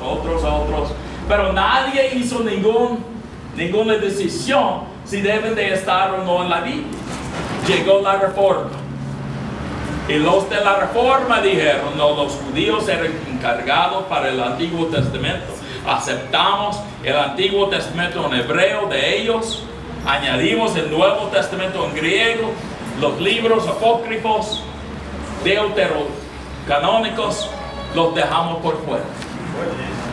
otros, pero nadie hizo ninguna decisión si deben de estar o no en la Biblia. Llegó la Reforma y los de la Reforma dijeron: no, los judíos eran encargados para el Antiguo Testamento, aceptamos el Antiguo Testamento en hebreo de ellos, añadimos el Nuevo Testamento en griego, los libros apócrifos deuterocanónicos los dejamos por fuera.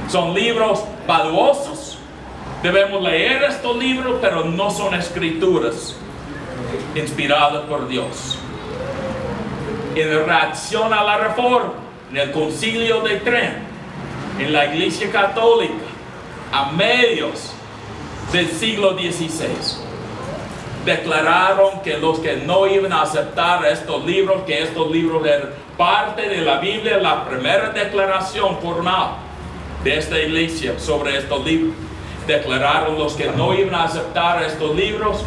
Son libros valiosos, debemos leer estos libros, pero no son escrituras inspiradas por Dios. En reacción a la Reforma, en el Concilio de Trento, en la Iglesia Católica, a medios del siglo XVI, declararon que los que no iban a aceptar estos libros, que estos libros eran parte de la Biblia, la primera declaración formal de esta iglesia sobre estos libros, declararon los que no iban a aceptar estos libros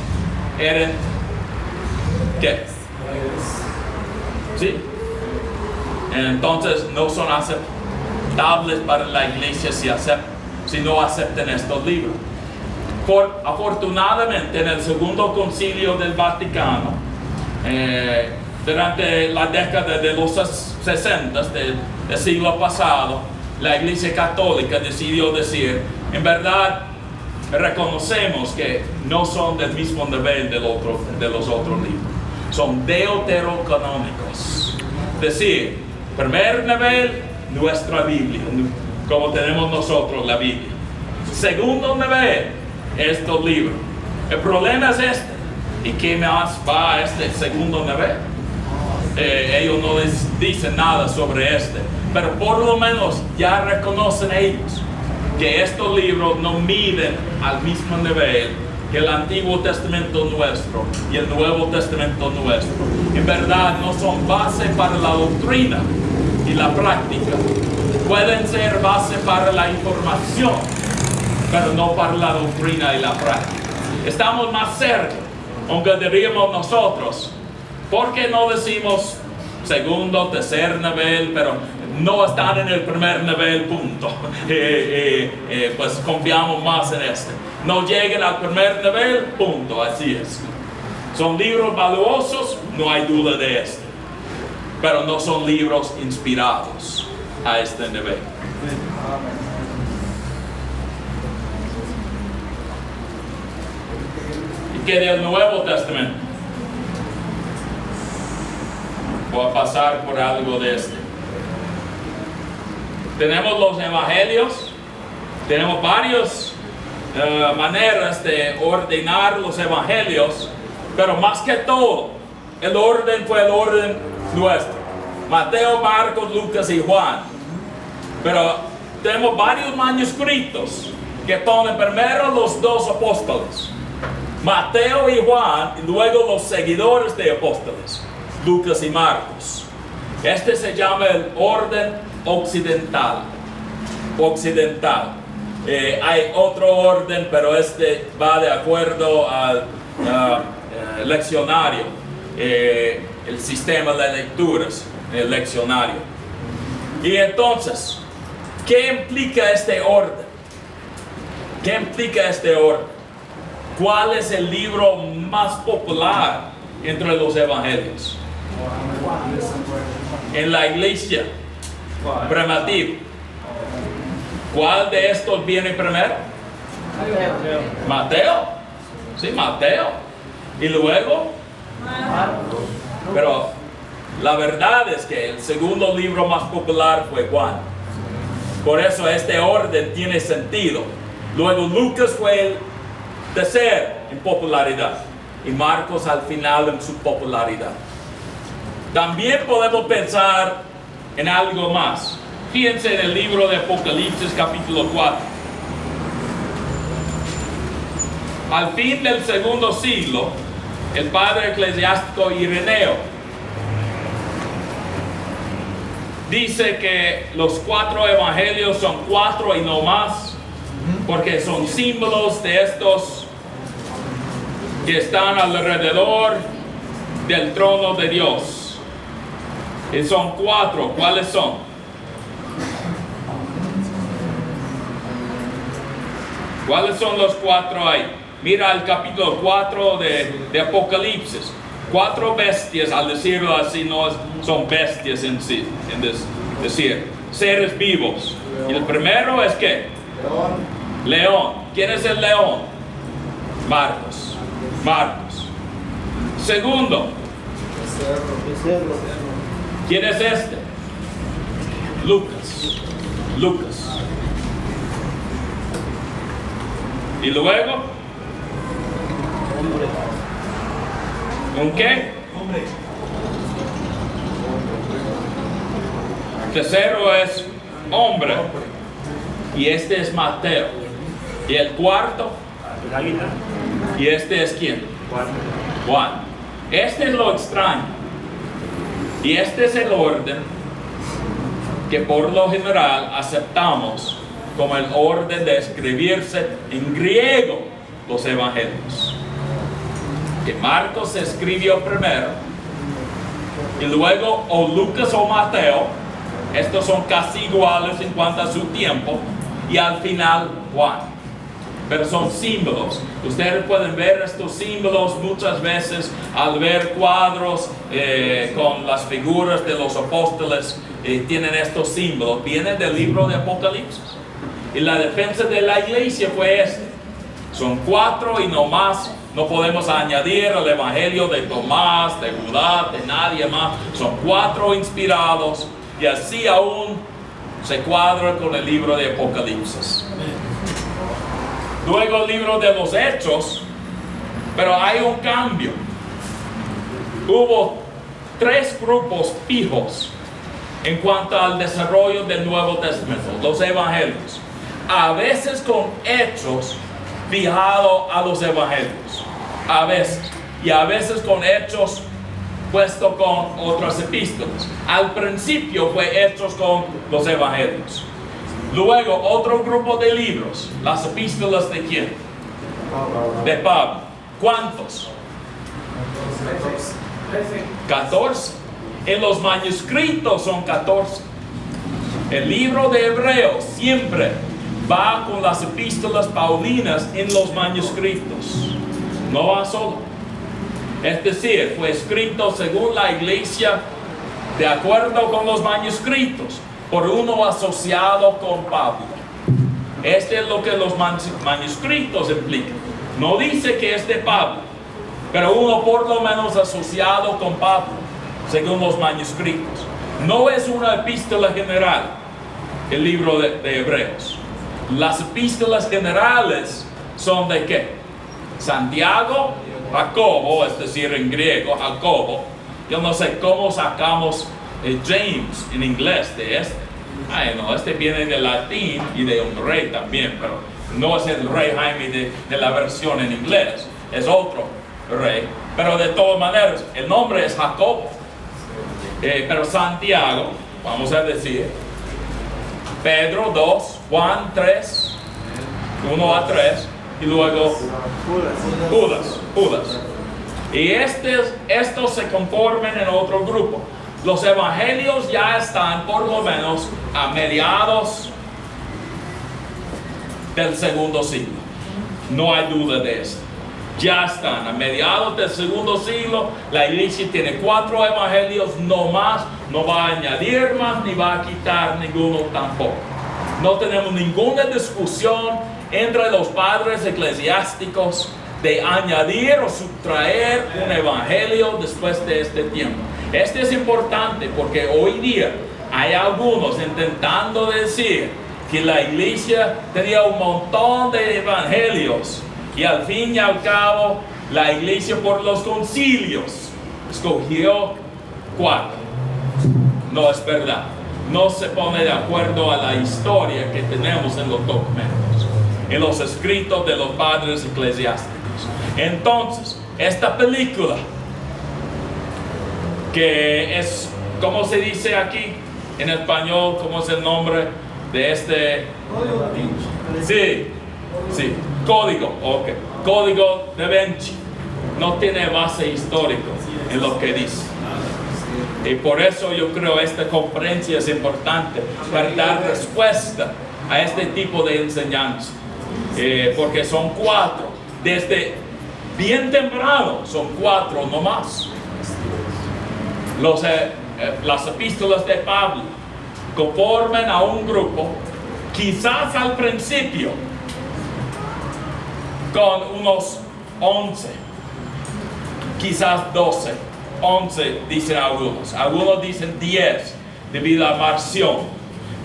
eran ¿qué? ¿Sí? Entonces no son aceptables para la iglesia si no aceptan estos libros. Afortunadamente, en el Segundo Concilio del Vaticano, durante la década de los 60 del siglo pasado, la Iglesia Católica decidió decir: en verdad, reconocemos que no son del mismo nivel de los otros libros, son deuterocanónicos. Es decir, primer nivel, nuestra Biblia, como tenemos nosotros la Biblia. Segundo nivel, estos libros. El problema es este. ¿Y qué más va a este segundo nivel? Ellos no les dicen nada sobre este, pero por lo menos ya reconocen ellos que estos libros no miden al mismo nivel que el Antiguo Testamento nuestro y el Nuevo Testamento nuestro. En verdad no son base para la doctrina y la práctica. Pueden ser base para la información, pero no para la doctrina y la práctica. Estamos más cerca, aunque diríamos nosotros. ¿Por qué no decimos segundo, tercer nivel, pero no están en el primer nivel, punto? Pues confiamos más en este. No lleguen al primer nivel, punto, así es. Son libros valiosos, no hay duda de esto, pero no son libros inspirados a este nivel. ¿Y qué del Nuevo Testamento? Voy a pasar por algo de este. Tenemos los evangelios, tenemos varias maneras de ordenar los evangelios, pero más que todo, el orden fue el orden nuestro: Mateo, Marcos, Lucas y Juan. Pero tenemos varios manuscritos que ponen primero los dos apóstoles, Mateo y Juan, y luego los seguidores de apóstoles, Lucas y Marcos. Este se llama el orden occidental. Hay otro orden, pero este va de acuerdo al leccionario, el sistema de lecturas, el leccionario. Y entonces, ¿qué implica este orden? ¿Qué implica este orden? ¿Cuál es el libro más popular entre los evangelios? En la iglesia primitiva, ¿cuál de estos viene primero? Mateo. Sí, Mateo. Y luego, pero la verdad es que el segundo libro más popular fue Juan. Por eso este orden tiene sentido. Luego Lucas fue el tercero en popularidad y Marcos al final en su popularidad. También podemos pensar en algo más. Fíjense en el libro de Apocalipsis capítulo 4. Al fin del segundo siglo, el padre eclesiástico Ireneo dice que los 4 evangelios son 4 y no más, porque son símbolos de estos que están alrededor del trono de Dios. Y son 4. ¿Cuáles son? ¿Cuáles son los 4 ahí? Mira el capítulo 4 de Apocalipsis. 4 bestias, al decirlo así, no son bestias en sí, es decir, seres vivos. Y el primero es ¿qué? León. ¿Quién es el león? Marcos. Segundo, ¿quién es este? Lucas. Y luego, ¿un qué? Tercero es hombre. Y este es Mateo. Y el cuarto. ¿Y este es quién? Juan. Este es lo extraño. Y este es el orden que por lo general aceptamos como el orden de escribirse en griego los evangelios. Que Marcos escribió primero, y luego o Lucas o Mateo, estos son casi iguales en cuanto a su tiempo, y al final Juan. Pero son símbolos. Ustedes pueden ver estos símbolos muchas veces al ver cuadros con las figuras de los apóstoles. Tienen estos símbolos. Vienen del libro de Apocalipsis. Y la defensa de la iglesia fue este. Son 4 y no más. No podemos añadir el evangelio de Tomás, de Judá, de nadie más. Son 4 inspirados. Y así aún se cuadra con el libro de Apocalipsis. Luego el libro de los Hechos, pero hay un cambio. Hubo 3 grupos fijos en cuanto al desarrollo del Nuevo Testamento, los evangelios. A veces con hechos fijados a los evangelios, a veces, y a veces con hechos puesto con otras epístolas. Al principio fue hechos con los evangelios. Luego otro grupo de libros, las epístolas de quién? De Pablo. ¿Cuántos? 14. En los manuscritos son 14. El libro de Hebreos siempre va con las epístolas paulinas en los manuscritos. No va solo. Es decir, fue escrito según la iglesia de acuerdo con los manuscritos, por uno asociado con Pablo. Este es lo que los manuscritos implican. No dice que es de Pablo, pero uno por lo menos asociado con Pablo, según los manuscritos. No es una epístola general, el libro de Hebreos. Las epístolas generales son de ¿qué? Santiago, Jacobo, es decir, en griego, Jacobo. Yo no sé cómo sacamos James en inglés de este. Ay, no, este viene del latín y de un rey también, pero no es el rey Jaime de la versión en inglés, es otro rey. Pero de todas maneras, el nombre es Jacobo. Pero Santiago, vamos a decir, Pedro 2, Juan 3, 1 a 3, y luego Judas. Y estos se conforman en otro grupo. Los evangelios ya están por lo menos a mediados del segundo siglo. No hay duda de eso. Ya están a mediados del segundo siglo. La iglesia tiene 4 evangelios, no más. No va a añadir más ni va a quitar ninguno tampoco. No tenemos ninguna discusión entre los padres eclesiásticos de añadir o sustraer un evangelio después de este tiempo. Este es importante porque hoy día hay algunos intentando decir que la iglesia tenía un montón de evangelios y al fin y al cabo la iglesia por los concilios escogió 4. No es verdad. No se pone de acuerdo a la historia que tenemos en los documentos, en los escritos de los padres eclesiásticos. Entonces, esta película, que es, ¿cómo se dice aquí en español? ¿Cómo es el nombre de este? Sí, Código, ok. Código da Vinci. No tiene base histórica en lo que dice. Y por eso yo creo que esta conferencia es importante para dar respuesta a este tipo de enseñanza. porque son 4. Desde bien temprano son 4 nomás. Las epístolas de Pablo conforman a un grupo, quizás al principio, con unos 11, quizás 12, 11 dicen algunos dicen 10 debido a Marción,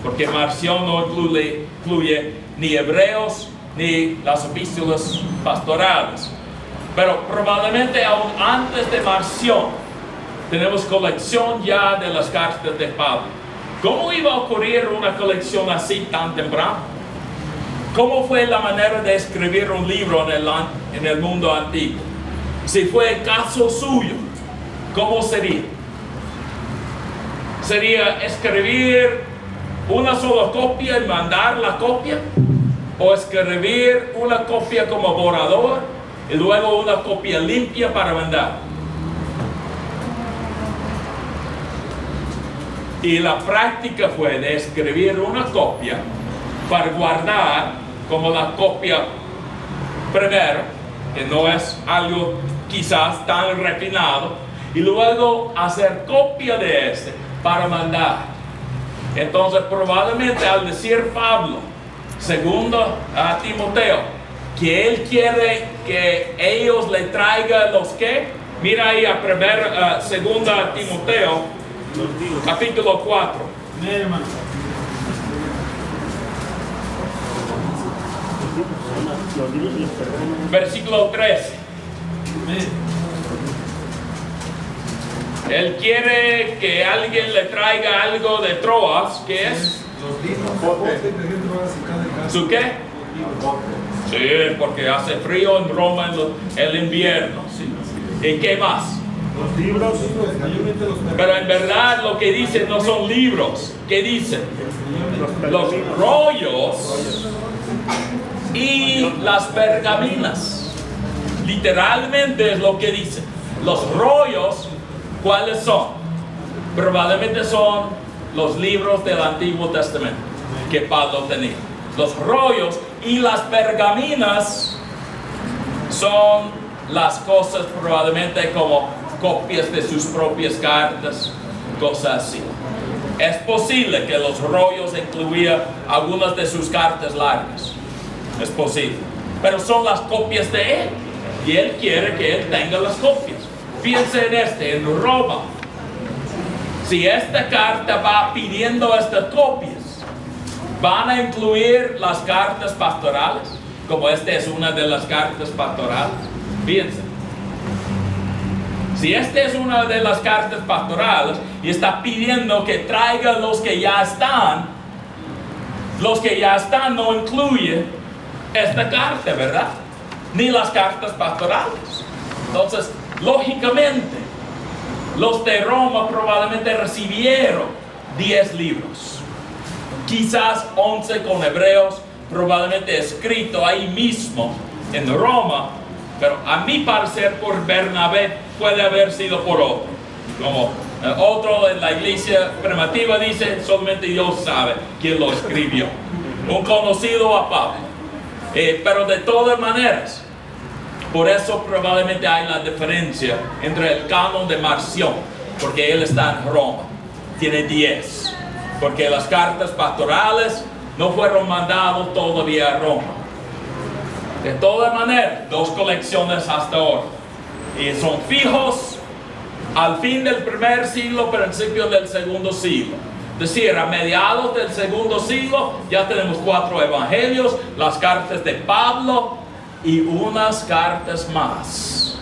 porque Marción no incluye ni hebreos ni las epístolas pastorales, pero probablemente aún antes de Marción tenemos colección ya de las cartas de Pablo. ¿Cómo iba a ocurrir una colección así tan temprano? ¿Cómo fue la manera de escribir un libro en el mundo antiguo? Si fue el caso suyo, ¿cómo sería? ¿Sería escribir una sola copia y mandar la copia? ¿O escribir una copia como borrador y luego una copia limpia para mandar? Y la práctica fue de escribir una copia para guardar como la copia primero, que no es algo quizás tan refinado, y luego hacer copia de este para mandar. Entonces probablemente al decir Pablo, segundo a Timoteo, que él quiere que ellos le traigan los que, mira ahí a segunda Timoteo, capítulo 4. Versículo 13. Él quiere que alguien le traiga algo de Troas. ¿Qué es? ¿Su qué? Sí, porque hace frío en Roma en el invierno. Sí. ¿Y qué más? Los libros, pero en verdad lo que dicen no son libros. ¿Qué dicen? Los rollos y las pergaminas. Literalmente es lo que dicen. Los rollos, ¿cuáles son? Probablemente son los libros del Antiguo Testamento que Pablo tenía. Los rollos y las pergaminas son las cosas probablemente como copias de sus propias cartas, cosas así. Es posible que los rollos incluían algunas de sus cartas largas. Es posible. Pero son las copias de él. Y él quiere que él tenga las copias. Piense en Roma. Si esta carta va pidiendo estas copias, ¿van a incluir las cartas pastorales? Como esta es una de las cartas pastorales. Piensen. Si esta es una de las cartas pastorales y está pidiendo que traiga los que ya están no incluyen esta carta, ¿verdad? Ni las cartas pastorales. Entonces, lógicamente, los de Roma probablemente recibieron 10 libros. Quizás 11 con hebreos, probablemente escrito ahí mismo en Roma. Pero a mi parecer por Bernabé puede haber sido por otro. Como otro en la iglesia primitiva dice, solamente Dios sabe quién lo escribió. Un conocido a Pablo. Pero de todas maneras, por eso probablemente hay la diferencia entre el canon de Marción, porque él está en Roma, tiene 10. Porque las cartas pastorales no fueron mandadas todavía a Roma. De todas maneras, 2 colecciones hasta ahora. Y son fijos al fin del primer siglo, principio del segundo siglo. Es decir, a mediados del segundo siglo ya tenemos 4 evangelios, las cartas de Pablo y unas cartas más.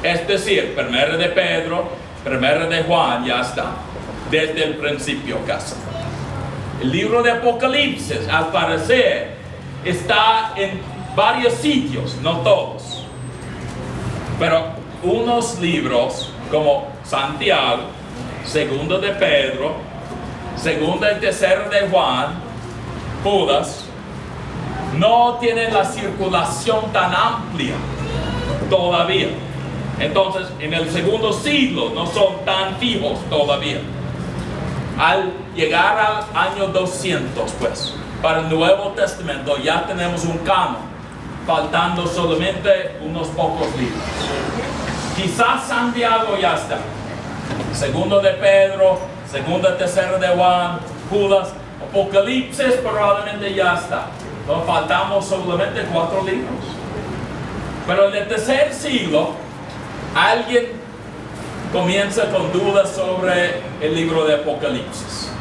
Es decir, primera de Pedro, primera de Juan, ya está. Desde el principio casi. El libro de Apocalipsis, al parecer, está en varios sitios, no todos. Pero unos libros como Santiago, segundo de Pedro, segunda y tercera de Juan, Judas, no tienen la circulación tan amplia todavía. Entonces, en el segundo siglo no son tan fijos todavía. Al llegar al año 200, pues, para el Nuevo Testamento ya tenemos un canon, faltando solamente unos pocos libros. Quizás Santiago ya está, segundo de Pedro, segunda, tercera de Juan, Judas, Apocalipsis probablemente ya está. Nos faltamos solamente 4 libros. Pero en el tercer siglo, alguien comienza con dudas sobre el libro de Apocalipsis.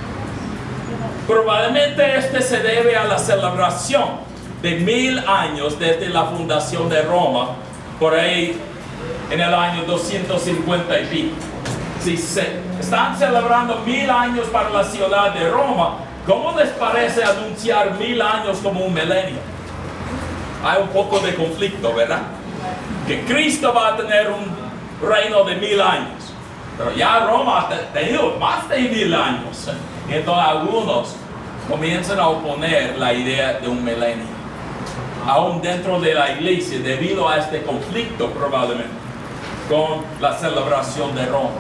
Probablemente este se debe a la celebración de 1000 años desde la fundación de Roma, por ahí en el año 250 y pico. Si se están celebrando 1000 años para la ciudad de Roma, ¿cómo les parece anunciar 1000 años como un milenio? Hay un poco de conflicto, ¿verdad? Que Cristo va a tener un reino de 1000 años. Pero ya Roma ha tenido más de 1000 años. Y entonces algunos comienzan a oponer la idea de un milenio. Aún dentro de la iglesia, debido a este conflicto probablemente, con la celebración de Roma.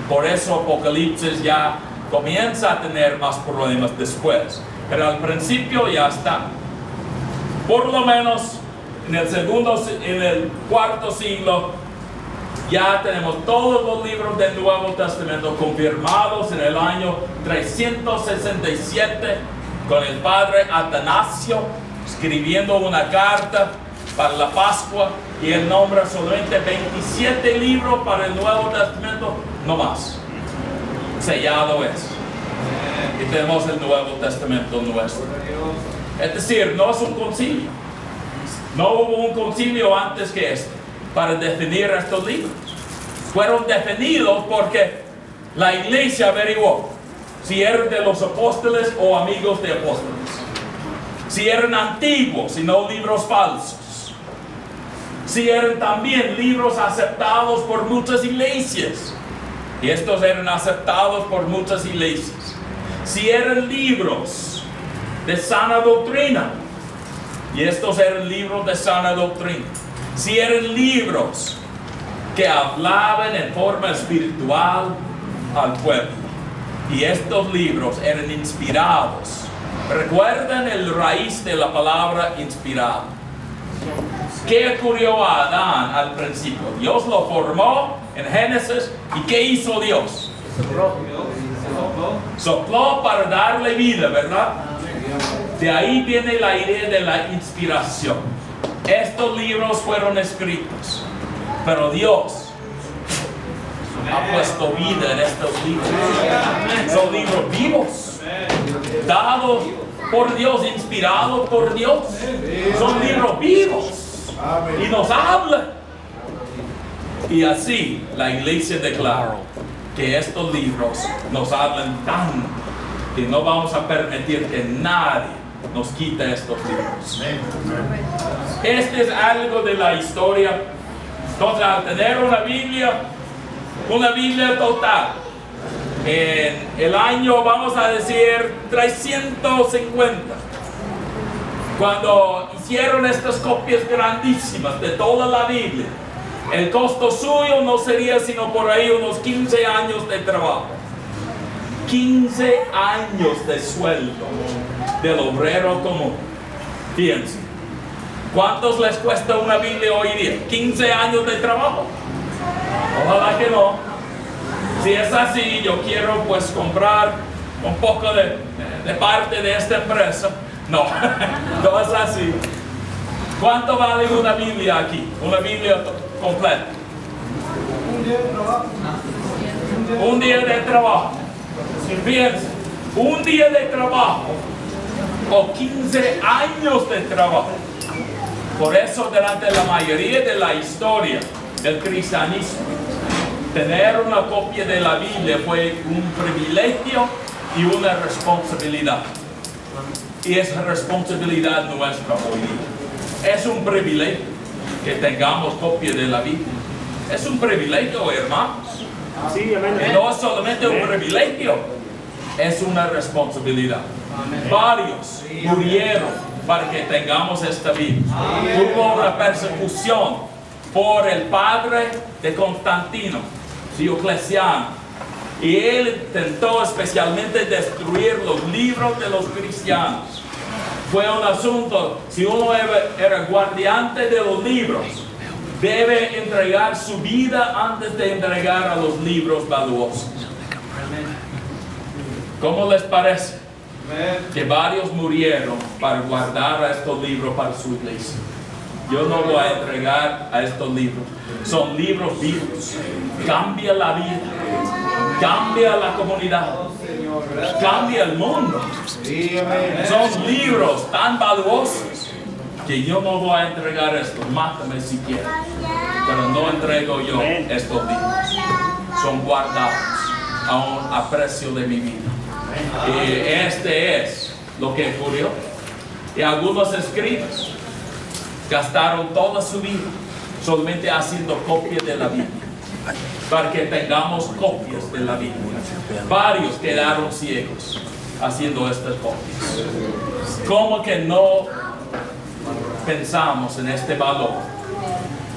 Por eso Apocalipsis ya comienza a tener más problemas después. Pero al principio ya está. Por lo menos en el cuarto siglo, ya tenemos todos los libros del Nuevo Testamento confirmados en el año 367 con el padre Atanasio escribiendo una carta para la Pascua, y él nombra solamente 27 libros para el Nuevo Testamento, no más. Sellado es. Y tenemos el Nuevo Testamento nuestro. Es decir, no es un concilio. No hubo un concilio antes que este para definir estos libros. Fueron definidos porque la iglesia averiguó si eran de los apóstoles o amigos de apóstoles, si eran antiguos y no libros falsos, si eran también libros aceptados por muchas iglesias, y estos eran aceptados por muchas iglesias, si eran libros de sana doctrina, y estos eran libros de sana doctrina, si eran libros que hablaban en forma espiritual al pueblo, y estos libros eran inspirados. Recuerden el raíz de la palabra inspirado. ¿Qué ocurrió a Adán al principio? Dios lo formó en Génesis, y ¿qué hizo Dios? Sopló para darle vida, ¿verdad? De ahí viene la idea de la inspiración. Estos libros fueron escritos, pero Dios ha puesto vida en estos libros. Son libros vivos, dados por Dios, inspirados por Dios. Son libros vivos y nos hablan. Y así la iglesia declara que estos libros nos hablan tanto que no vamos a permitir que nadie nos quite estos libros. Este es algo de la historia. Entonces, al tener una Biblia total, en el año, vamos a decir, 350, cuando hicieron estas copias grandísimas de toda la Biblia, el costo suyo no sería sino por ahí unos 15 años de trabajo. 15 años de sueldo del obrero común. Fíjense, ¿cuántos les cuesta una Biblia hoy día? 15 años de trabajo. Ojalá que no. Si es así, yo quiero pues comprar un poco de parte de esta empresa. No, no es así. ¿Cuánto vale una Biblia aquí? Una Biblia completa. Un día de trabajo. Fíjense, un día de trabajo o 15 años de trabajo. Por eso, delante de la mayoría de la historia del cristianismo, tener una copia de la Biblia fue un privilegio y una responsabilidad. Y es responsabilidad nuestra hoy día. Es un privilegio que tengamos copia de la Biblia. Es un privilegio, hermanos. Sí, amén. Y no es solamente un privilegio, es una responsabilidad. Amén. Varios murieron para que tengamos esta Biblia. Hubo una persecución por el padre de Constantino, Diocleciano, y él intentó especialmente destruir los libros de los cristianos. fue un asunto, si uno era guardiante de los libros, debe entregar su vida antes de entregar a los libros valiosos. ¿Cómo les parece? Que varios murieron para guardar a estos libros para su iglesia. Yo no voy a entregar a estos libros. Son libros vivos. Cambia la vida. Cambia la comunidad. Cambia el mundo. Son libros tan valiosos que yo no voy a entregar esto. Mátame si quieres. Pero no entrego yo estos libros. Son guardados a precio de mi vida. Y este es lo que ocurrió. Y algunos escribas gastaron toda su vida solamente haciendo copias de la Biblia, para que tengamos copias de la Biblia. Varios quedaron ciegos haciendo estas copias. ¿Cómo que no pensamos en este valor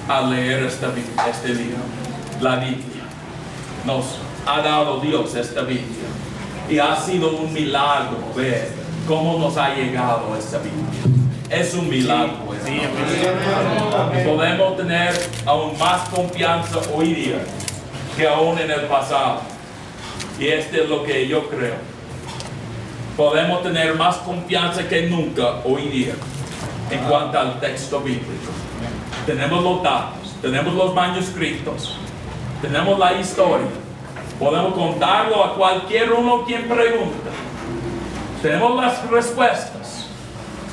al leer este libro? La Biblia. Nos ha dado Dios esta Biblia. Y ha sido un milagro ver cómo nos ha llegado esta Biblia. Es un milagro. Podemos tener aún más confianza hoy día que aún en el pasado. Y este es lo que yo creo. Podemos tener más confianza que nunca hoy día en cuanto al texto bíblico. Tenemos los datos, tenemos los manuscritos, tenemos la historia. Podemos contarlo a cualquier uno quien pregunta. Tenemos las respuestas.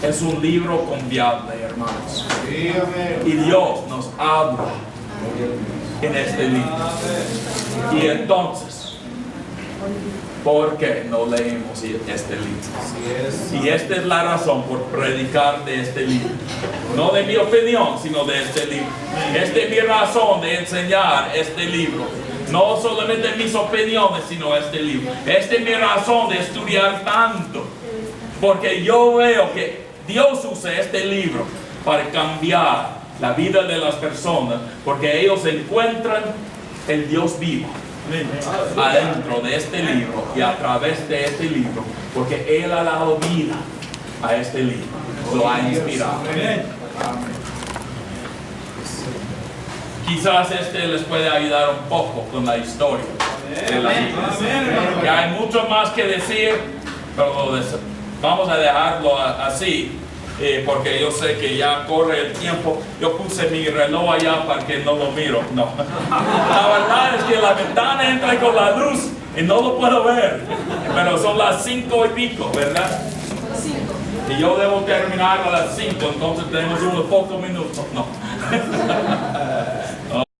Es un libro confiable, hermanos. Y Dios nos habla en este libro. Y entonces, ¿por qué no leemos este libro? Y esta es la razón por predicar de este libro. No de mi opinión, sino de este libro. Esta es mi razón de enseñar este libro. No solamente mis opiniones, sino este libro. Esta es mi razón de estudiar tanto. Porque yo veo que Dios usa este libro para cambiar la vida de las personas. Porque ellos encuentran el Dios vivo adentro de este libro y a través de este libro. Porque Él ha dado vida a este libro. Lo ha inspirado. Quizás este les puede ayudar un poco con la historia de la Biblia. Que hay mucho más que decir, pero vamos a dejarlo así, porque yo sé que ya corre el tiempo. Yo puse mi reloj allá para que no lo miro. No. La verdad es que la ventana entra con la luz y no lo puedo ver. Pero son las 5 y pico, ¿verdad? Y yo debo terminar a las 5, entonces tenemos unos pocos minutos. No.